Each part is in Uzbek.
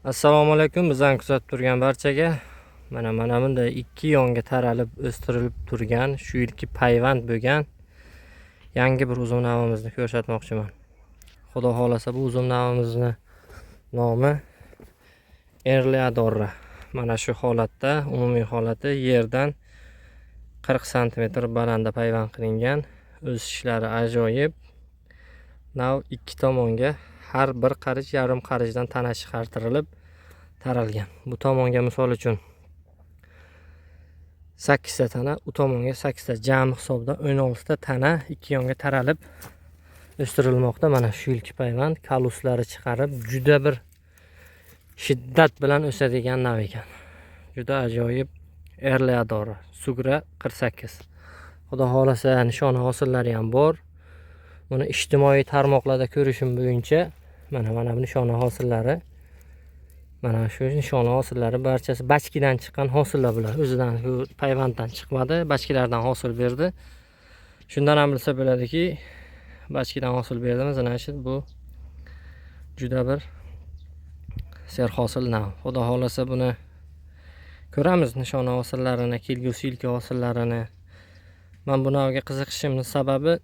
Assalomu alaykum. Bizdan kuzatib turgan barchaga mana bunday ikki yonga taralib o'stirilib turgan shu yilki payvand bo'lgan yangi bir uzum navimizni ko'rsatmoqchiman. Xudo xolasa bu uzum navimizni nomi Erleadora. Mana shu holatda, umumiy holati yerdan 40 sm balandda payvand qilingan. O'sishlari ajoyib. Nav ikki tomonga har bir qarich yarim qarichdan tana chiqartirilib taralgan. Bu tomonga misol uchun 8 ta tana, u tomonga 8 ta, jami hisobda 16 ta tana ikki yonga taralib o'stirilmoqda. Mana shu yilki payvand kaluslari chiqarib juda bir shiddat bilan o'sadigan nav ekan. Juda ajoyib Erleadora, sugra 48. Xudo xolasa nishona hosillari ham bor. Buni ijtimoiy tarmoqlarda ko'rishim bo'yicha mana bu nishona hosillari. Mana shu nishona hosillari barchasi bachkidan chiqqan hosillar bular. O'zidan bu payvanddan chiqmadi, bachkilardan hosil berdi. Shundan ham bilsa bo'ladiki, bachkidan hosil berdimi, значит bu juda bir serhosil nav. Xudo xolasa buni ko'ramiz nishona hosillarini, kelgusi yilki hosillarini. Men bu navga qiziqishimning sababi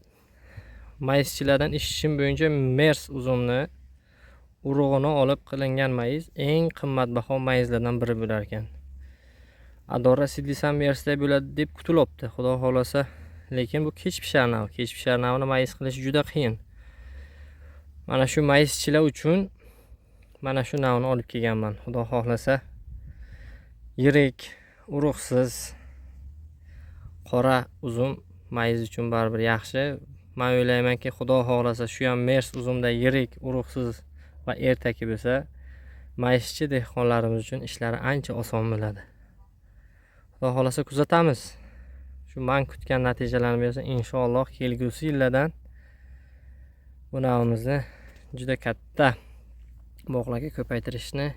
mayizchilardan eshitishim bo'yicha Mers uzumni urug'ini olib qilingan mayiz eng qimmatbaho mayizlardan biri bo'lar ekan. Adora sidlisam Mersda bo'ladi deb kutilibdi. Xudo xolasa, lekin bu kech pishar nav. Kech pishar navni mayiz qilish juda qiyin. Mana shu mayizchilar uchun mana shu navni olib kelganman. Xudo xolasa, yirik, urug'siz qora uzum mayiz uchun baribir yaxshi. Men o'ylaymanki, xudo xolasa shu ham Mers uzumda yirik, urug'siz va ertaki bo'lsa, mayizchi dehqonlarimiz uchun ishlari ancha oson bo'ladi. Xudo xolasa kuzatamiz. Shu men kutgan natijalarni bersa, inshaalloh kelgusi yillardan bu navimizni juda katta bog'larga ko'paytirishni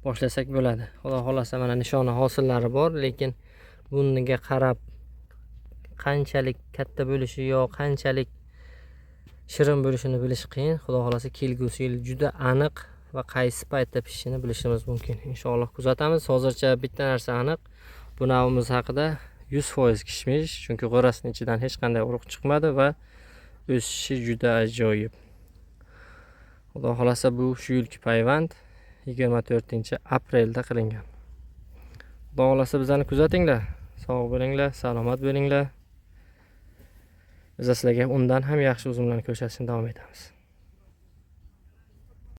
boshlasak bo'ladi. Xudo xolasa mana nishona hosillari bor, lekin bunga qarab qanchalik katta bo'lishi yo qanchalik shirin bo'lishini bilish qiyin. Xudo xolasa kelgusi yil juda aniq va qaysi paytda pishishini bilishimiz mumkin. Inshaalloh kuzatamiz. Hozircha bitta narsa aniq. Bu navimiz haqida 100% kishmish, chunki g'o'rasining ichidan hech qanday urug' chiqmadi va o'sishi juda ajoyib. Xudo xolasa bu shu yilki payvand 24-aprelda qilingan. Xudo xolasa bizani kuzatinglar. Sog' bo'linglar, salomat bo'linglar. Biz sizlarga undan ham yaxshi uzumlarni ko'rsatishni davom etamiz.